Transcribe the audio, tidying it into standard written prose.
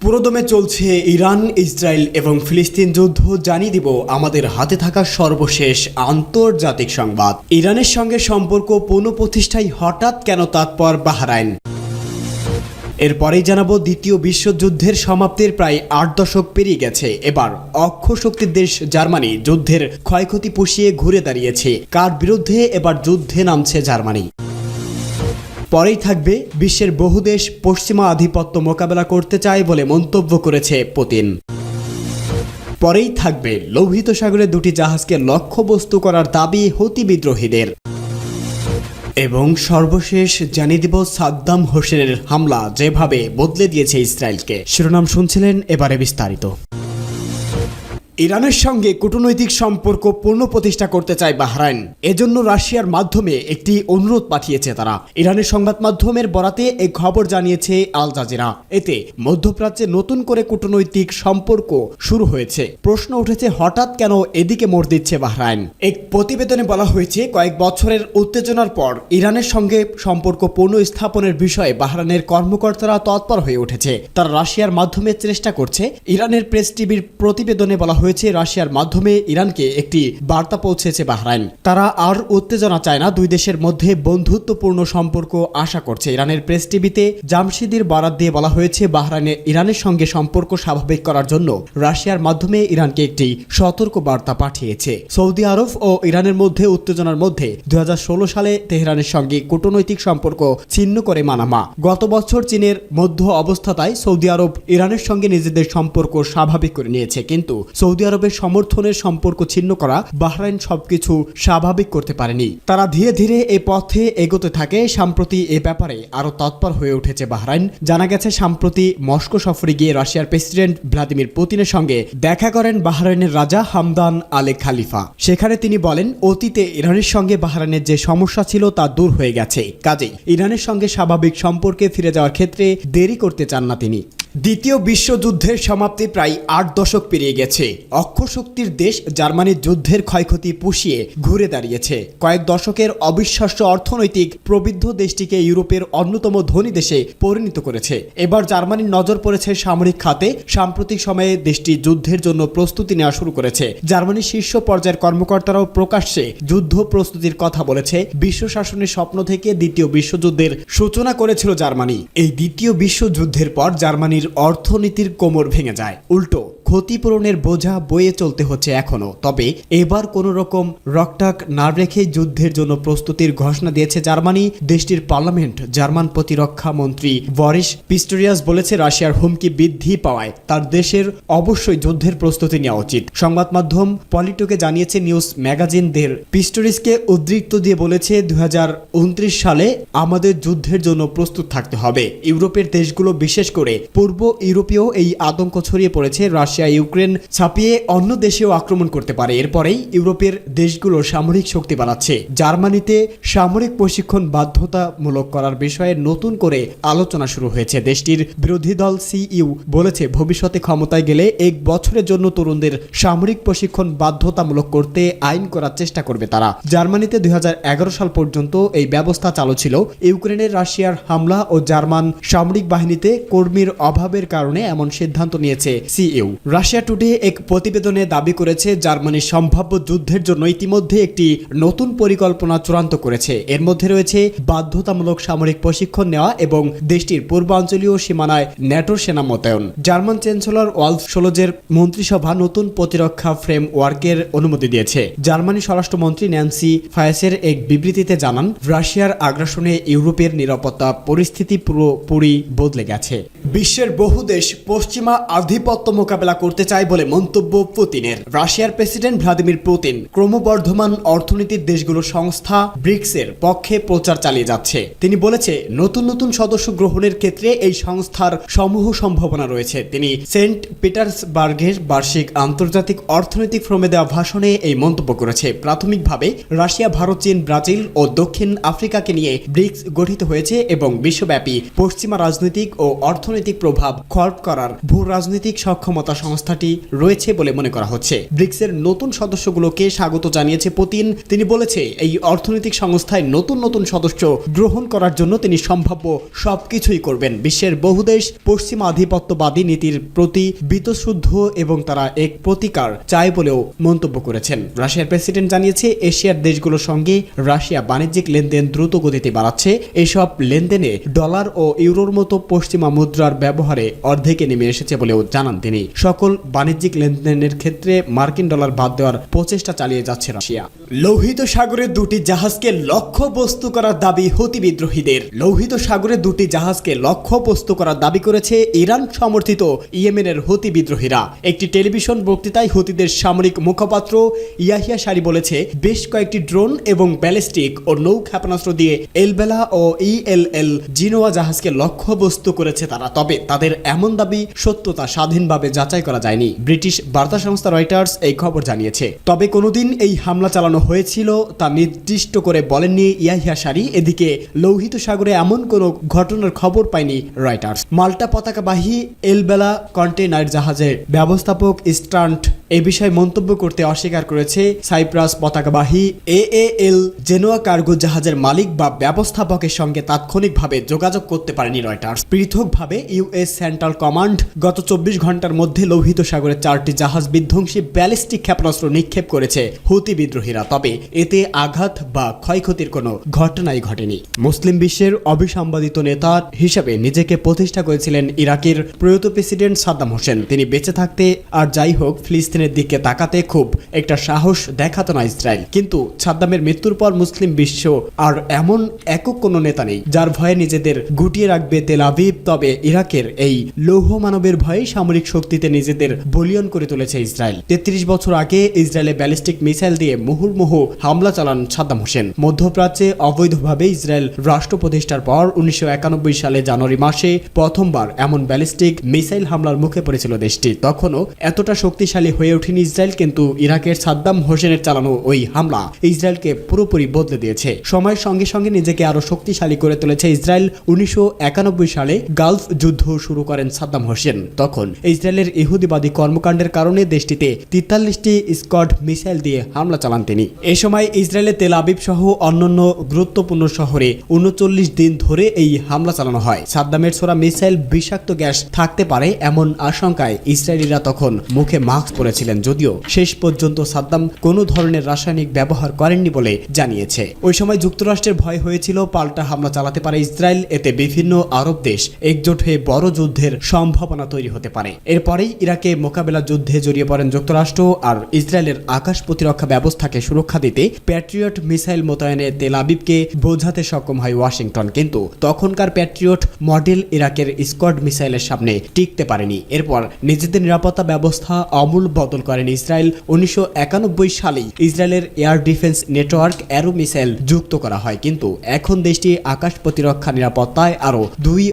পুরোদমে চলছে Iran, Israel এবং ফিলিস্তিন যুদ্ধ। জানিয়ে দিব আমাদের হাতে থাকা সর্বশেষ আন্তর্জাতিক সংবাদ। ইরানের সঙ্গে সম্পর্ক পুনঃপ্রতিষ্ঠায় হঠাৎ কেন তৎপর বাহরাইন? এরপরেই জানাবো দ্বিতীয় বিশ্বযুদ্ধের সমাপ্তির প্রায় 8 দশক পেরিয়ে গেছে। এবার অক্ষ শক্তির দেশ জার্মানি যুদ্ধের ক্ষয়ক্ষতি পুষিয়ে ঘুরে দাঁড়িয়েছে। কার বিরুদ্ধে এবার যুদ্ধে নামছে জার্মানি? পরেই থাকবে বিশ্বের বহু দেশ পশ্চিমা আধিপত্য মোকাবেলা করতে চায় বলে মন্তব্য করেছে পুতিন। পরেই থাকবে লোহিত সাগরে 2টি জাহাজকে লক্ষ্যবস্তু করার দাবি হুতি বিদ্রোহীদের। এবং সর্বশেষ জানিয়ে দিব সাদ্দাম হোসেনের হামলা যেভাবে বদলে দিয়েছে ইসরায়েলকে। শিরোনাম শুনছিলেন, এবারে বিস্তারিত। ইরানের সঙ্গে কূটনৈতিক সম্পর্ক পুনঃপ্রতিষ্ঠা করতে চায় বাহরাইন। এজন্য রাশিয়ার মাধ্যমে একটি অনুরোধ পাঠিয়েছে তারা। ইরানের সংবাদ মাধ্যমের বরাতে এই খবর জানিয়েছে আল জাজিরা। এতে মধ্যপ্রাচ্যে নতুন করে কূটনৈতিক সম্পর্ক শুরু হয়েছে। প্রশ্ন উঠেছে হঠাৎ কেন এদিকে মোড় দিচ্ছে বাহরাইন। এক প্রতিবেদনে বলা হয়েছে কয়েক বছরের উত্তেজনার পর ইরানের সঙ্গে সম্পর্ক পুনঃস্থাপনের বিষয়ে বাহরাইনের কর্মকর্তারা তৎপর হয়ে উঠেছে। তারা রাশিয়ার মাধ্যমে চেষ্টা করছে। ইরানের প্রেস টিভির প্রতিবেদনে বলা হয়েছে রাশিয়ার মাধ্যমে ইরানকে একটি বার্তা পৌঁছেছে বাহরাইন। তারা আর উত্তেজনা চায় না, দুই দেশের মধ্যে বন্ধুত্বপূর্ণ সম্পর্ক আশা করছে। ইরানের প্রেস টিভিতে জামশিদির বরাত দিয়ে বলা হয়েছে বাহরাইনে ইরানের সঙ্গে সম্পর্ক স্বাভাবিক করার জন্য রাশিয়ার মাধ্যমে ইরানকে একটি সতর্ক বার্তা পাঠিয়েছে। সৌদি আরব ও ইরানের মধ্যে উত্তেজনার মধ্যে 2016 সালে তেহরানের সঙ্গে কূটনৈতিক সম্পর্ক ছিন্ন করে মানামা। গত বছর চীনের মধ্য অবস্থায় সৌদি আরব ইরানের সঙ্গে নিজেদের সম্পর্ক স্বাভাবিক করে নিয়েছে, কিন্তু সৌদি আরবের সমর্থনের সম্পর্ক ছিন্ন করা বাহরাইন সবকিছু স্বাভাবিক করতে পারেনি। তারা ধীরে ধীরে এই পথে এগোতে থাকে। সম্প্রতি এ ব্যাপারে আরো তৎপর হয়ে উঠেছে বাহরাইন। জানা গেছে সম্প্রতি মস্কো সফরে গিয়ে রাশিয়ার প্রেসিডেন্ট ভ্লাদিমির পুতিনের সঙ্গে দেখা করেন বাহরাইনের রাজা হামদান আলে খালিফা। সেখানে তিনি বলেন অতীতে ইরানের সঙ্গে বাহরাইনের যে সমস্যা ছিল তা দূর হয়ে গেছে, কাজেই ইরানের সঙ্গে স্বাভাবিক সম্পর্কে ফিরে যাওয়ার ক্ষেত্রে দেরি করতে চান না তিনি। দ্বিতীয় বিশ্বযুদ্ধের সমাপ্তি প্রায় 8 দশক পেরিয়ে গেছে। অক্ষ শক্তির দেশ জার্মানির যুদ্ধের ক্ষয়ক্ষতি পুষিয়ে ঘুরে দাঁড়িয়েছে। কয়েক দশকের অবিশ্বাস্য অর্থনৈতিক প্রবৃদ্ধ দেশটিকে ইউরোপের অন্যতম ধনী দেশে পরিণত করেছে। এবার জার্মানির নজর পড়েছে সামরিক খাতে। সাম্প্রতিক সময়ে দেশটি যুদ্ধের জন্য প্রস্তুতি নেওয়া শুরু করেছে। জার্মানির শীর্ষ পর্যায়ের কর্মকর্তারাও প্রকাশ্যে যুদ্ধ প্রস্তুতির কথা বলেছে। বিশ্ব শাসনের স্বপ্ন থেকে দ্বিতীয় বিশ্বযুদ্ধের সূচনা করেছিল জার্মানি। এই দ্বিতীয় বিশ্বযুদ্ধের পর জার্মানির অর্থনীতির কোমর ভেঙে যায়। উল্টো ক্ষতিপূরণের বোঝা বয়ে চলতে হচ্ছে এখনো। তবে এবার কোনো রকম রকটাক না রেখে যুদ্ধের জন্য প্রস্তুতির ঘোষণা দিয়েছে জার্মানি। দেশটির পার্লামেন্ট জার্মান প্রতিরক্ষা মন্ত্রী বরিস পিস্টোরিয়াস বলেছে রাশিয়ার হুমকি বৃদ্ধি পাওয়ায় তার দেশের অবশ্যই যুদ্ধের প্রস্তুতি নেওয়া উচিত। সংবাদ মাধ্যম পলিটোকে জানিয়েছে নিউজ ম্যাগাজিন দের পিস্টোরিয়াসকে উদ্ধৃত দিয়ে বলেছে 2029 সালে আমাদের যুদ্ধের জন্য প্রস্তুত থাকতে হবে। ইউরোপের দেশগুলো বিশেষ করে পূর্ব ইউরোপীয় এই আতঙ্ক ছড়িয়ে পড়েছে রাশিয়া ইউক্রেন ছাপিয়ে অন্য দেশেও আক্রমণ করতে পারে। এরপরেই ইউরোপের দেশগুলো সামরিক শক্তি বাড়াচ্ছে। জার্মানিতে সামরিক প্রশিক্ষণ বাধ্যতামূলক করার বিষয়ে নতুন করে আলোচনা শুরু হয়েছে। দেশটির বিরোধী দল সিইউ বলেছে ভবিষ্যতে ক্ষমতায় গেলে 1 বছরের জন্য তরুণদের সামরিক প্রশিক্ষণ বাধ্যতামূলক করতে আইন করার চেষ্টা করবে তারা। জার্মানিতে 2011 সাল পর্যন্ত এই ব্যবস্থা চালু ছিল। ইউক্রেনের রাশিয়ার হামলা ও জার্মান সামরিক বাহিনীতে কর্মীর অভাবের কারণে এমন সিদ্ধান্ত নিয়েছে সিইউ। রাশিয়া টুডে এক প্রতিবেদনে দাবি করেছে জার্মানি সম্ভাব্য যুদ্ধের জন্য ইতিমধ্যে একটি নতুন পরিকল্পনা চূড়ান্ত করেছে। এর মধ্যে রয়েছে বাধ্যতামূলক সামরিক প্রশিক্ষণ নেওয়া এবং দেশটির পূর্বাঞ্চলীয় সীমানায় ন্যাটোর সেনা মোতায়েন। জার্মান চ্যান্সেলর ওয়ালফ শোলজের মন্ত্রিসভা নতুন প্রতিরক্ষা ফ্রেমওয়ার্কের অনুমতি দিয়েছে। জার্মানি স্বরাষ্ট্রমন্ত্রী ন্যান্সি ফায়েসের এক বিবৃতিতে জানান রাশিয়ার আগ্রাসনে ইউরোপের নিরাপত্তা পরিস্থিতি পুরোপুরি বদলে গেছে। বিশ্বের বহু দেশ পশ্চিমা আধিপত্য মোকাবেলা করতে চায় বলে মন্তব্য পুতিনের। রাশিয়ার প্রেসিডেন্ট ভ্লাদিমির পুতিন ক্রমবর্ধমান অর্থনীতির দেশগুলোর সংস্থা ব্রিক্সের পক্ষে প্রচার চালিয়ে যাচ্ছে। তিনি বলেছে নতুন নতুন সদস্য গ্রহণের ক্ষেত্রে এই সংস্থার সমূহ সম্ভাবনা রয়েছে। তিনি সেন্ট পিটার্সবার্গের বার্ষিক আন্তর্জাতিক অর্থনৈতিক ফোরামে দেওয়া ভাষণে এই মন্তব্য করেছে। প্রাথমিকভাবে রাশিয়া, ভারত, চীন, ব্রাজিল ও দক্ষিণ আফ্রিকাকে নিয়ে ব্রিক্স গঠিত হয়েছে এবং বিশ্বব্যাপী পশ্চিমা রাজনৈতিক ও অর্থনৈতিক প্রভাব খর্ব করার ভূ রাজনৈতিক সক্ষমতা সংস্থাটি রয়েছে বলে মনে করা হচ্ছে। ব্রিক্সের নতুন সদস্যগুলোকে স্বাগত জানিয়েছে পুতিন। তিনি বলেছে এই অর্থনৈতিক সংস্থায় নতুন নতুন সদস্য গ্রহণ করার জন্য তিনি সম্ভাব্য সবকিছুই করবেন। বিশ্বের বহু দেশ পশ্চিমা আধিপত্যবাদী নীতির প্রতি বীতশ্রদ্ধ এবং তারা এক প্রতিকার চায় বলেও মন্তব্য করেছেন। রাশিয়ার প্রেসিডেন্ট জানিয়েছে এশিয়ার দেশগুলোর সঙ্গে রাশিয়া বাণিজ্যিক লেনদেন দ্রুত গতিতে বাড়াচ্ছে। এসব লেনদেনে ডলার ও ইউরোর মতো পশ্চিমা মুদ্রার ব্যবহারে অর্ধেকে নেমে এসেছে বলেও জানান তিনি। সকল বাণিজ্যিক লেনদেনের ক্ষেত্রে মার্কিন ডলার বাদ দেওয়ার প্রচেষ্টা চালিয়ে যাচ্ছে রাশিয়া। লোহিত সাগরে দুটি জাহাজকে লক্ষ্যবস্তু করার দাবি হুতি বিদ্রোহীদের। লোহিত সাগরে দুটি জাহাজকে লক্ষ্যবস্তু করার দাবি করেছে ইরান সমর্থিত ইয়েমেনের হুতি বিদ্রোহীরা। একটি টেলিভিশন বক্তৃতায় হুতিদের সামরিক মুখপাত্র ইয়াহিয়া সারি বলেছে বেশ কয়েকটি ড্রোন এবং ব্যালিস্টিক ও নৌ ক্ষেপণাস্ত্র দিয়ে এলবেলা ও ইএলএল জিনোয়া জাহাজকে লক্ষ্যবস্তু করেছে তারা। তবে তাদের এমন দাবি সত্যতা স্বাধীনভাবে যাচাই করা যায়নি। ব্রিটিশ বার্তা সংস্থা রয়টার্স এই খবর জানিয়েছে। তবে কোনোদিন এই হামলা চালানো হয়েছিল তা নির্দিষ্ট করে বলেননি ইয়াহিয়া সারি। এদিকে লোহিত সাগরে এমন কোনো ঘটনার খবর পায়নি রয়টার্স। মাল্টা পতাকাবাহী এলবেলা কন্টেইনার জাহাজের ব্যবস্থাপক স্টান্ট এ বিষয়ে মন্তব্য করতে অস্বীকার করেছে। সাইপ্রাস পতাকাবাহী এএএল জেনোয়া কার্গো জাহাজের মালিক বা ব্যবস্থাপকের সঙ্গে তাৎক্ষণিকভাবে যোগাযোগ করতে পারেনি রয়টার্স। পৃথকভাবে ইউএস সেন্ট্রাল কমান্ড গত 24 ঘন্টার মধ্যে লোহিত সাগরে 4টি জাহাজ বিধ্বংসী ব্যালিস্টিক ক্ষেপণাস্ত্র নিক্ষেপ করেছে হুতি বিদ্রোহীরা। তবে এতে আঘাত বা ক্ষয়ক্ষতির কোনো ঘটনাই ঘটেনি। মুসলিম বিশ্বের অবিসংবাদিত নেতা হিসেবে নিজেকে প্রতিষ্ঠা করেছিলেন ইরাকের প্রয়াত প্রেসিডেন্ট সাদ্দাম হোসেন। তিনি বেঁচে থাকতে আর যাই হোক ফিলিস্তিনের দিকে তাকাতে খুব একটা সাহস দেখাতো না ইসরায়েল। কিন্তু সাদ্দামের মৃত্যুর পর মুসলিম বিশ্ব আর এমন একক কোনো নেতা নেই যার ভয়ে নিজেদের গুটিয়ে রাখবে তেল আবিব। তবে ইরাকের এই লৌহ মানবের ভয়ে সামরিক শক্তিতে নিজেদের বলিয়ান করে তুলেছে ইসরায়েল। 33 বছর আগে ইসরায়েলে ব্যালিস্টিক মিসাইল দিয়ে মুহুর্মুহু হামলা চালান সাদ্দাম হোসেন। মধ্যপ্রাচ্যে অবৈধভাবে ইসরায়েল রাষ্ট্র প্রতিষ্ঠার পর 1991 সালে জানুয়ারি মাসে প্রথমবার এমন ব্যালিস্টিক মিসাইল হামলার মুখে পড়েছিল দেশটি। তখনও এতটা শক্তিশালী হয়ে ওঠেনি ইসরায়েল, কিন্তু ইরাকের সাদ্দাম হোসেনের চালানো ওই হামলা ইসরায়েলকে পুরোপুরি বদলে দিয়েছে। সময়ের সঙ্গে সঙ্গে নিজেকে আরো শক্তিশালী করে তুলেছে ইসরায়েল। 1991 সালে গালফ যুদ্ধ শুরু করেন সাদ্দাম হোসেন। তখন ইসরায়েলের ইহুদিবাদী কর্মকাণ্ডের কারণে দেশটিতে 43টি স্কড মিসাইল দিয়ে হামলা চালান তিনি। এ সময় ইসরায়েলের তেল আবিব সহ অন্যান্য গুরুত্বপূর্ণ শহরে 39 দিন ধরে এই হামলা চালানো হয়। সাদ্দামের ছোড়া মিসাইল বিষাক্ত গ্যাস থাকতে পারে এমন আশঙ্কায় ইসরায়েলিরা তখন মুখে মাস্ক পরেছিলেন, যদিও শেষ পর্যন্ত সাদ্দাম কোনো ধরনের রাসায়নিক ব্যবহার করেননি বলে জানিয়েছে। ওই সময় যুক্তরাষ্ট্রের ভয় হয়েছিল পাল্টা হামলা চালাতে পারে ইসরায়েল। এতে বিভিন্ন আরব দেশ একজোট হয়ে বড় যুদ্ধের সম্ভাবনা তৈরি হতে পারে। এরপরেই ইরাকে মোকাবেলা যুদ্ধে জড়িয়ে পড়েন যুক্তরাষ্ট্র। আর ইসরায়েলের আকাশ প্রতিরক্ষা ব্যবস্থাকে সুরক্ষা দিতে প্যাট্রিয়ট মিসাইল মোতায়েনে তেল আবিবকে বোঝাতে সক্ষম হয় ওয়াশিংটন। কিন্তু তখনকার প্যাট্রিয়ট মডেল ইরাকের স্কড মিসাইলের সামনে টিকতে পারেনি। এরপর নিজেদের নিরাপত্তা ব্যবস্থা আমূল বদল করেন ইসরায়েল। 1991 সালেই ইসরায়েলের air defence network arrow missile যুক্ত করা হয়। কিন্তু এখন দেশটি আকাশ প্রতিরক্ষা নিরাপত্তায় আরও 2